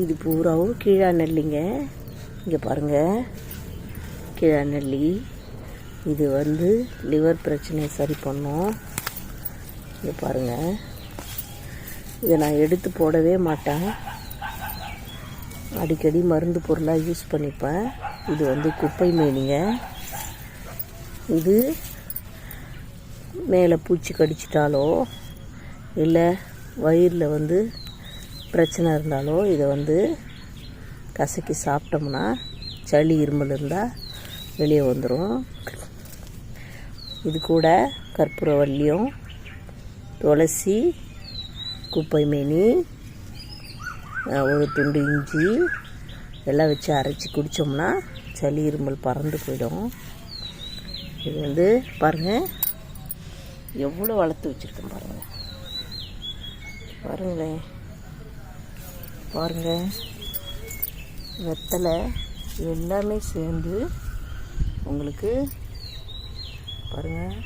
இது பூராவும் கீழா நெல்லிங்க. இங்கே பாருங்கள், கீழா நெல்லி. இது வந்து லிவர் பிரச்சனையை சரி பண்ணும். இங்கே பாருங்கள், இதை நான் எடுத்து போடவே மாட்டேன், அடிக்கடி மருந்து பொருளாக யூஸ் பண்ணிப்பேன். இது வந்து குப்பை மேனிங்க. இது மேலே பூச்சி கடிச்சிட்டாலோ இல்லை வயிறில் வந்து பிரச்சனை இருந்தாலோ இதை வந்து கசக்கி சாப்பிட்டோம்னா சளி இருமல் இருந்தால் வெளியே வந்துடும். இது கூட கற்பூரவல்லியும் துளசி, குப்பை மேனி, ஒரு துண்டு இஞ்சி எல்லாம் வச்சு அரைச்சி குடித்தோம்னா சளி இருமல் பறந்து போயிடும். இது வந்து பாருங்கள் எவ்வளோ வளர்த்து வச்சுருக்கேன் பாருங்கள். பாருங்களேன், பாருங்கள், வெத்தலை எல்லாமே சேர்ந்து உங்களுக்கு பாருங்கள்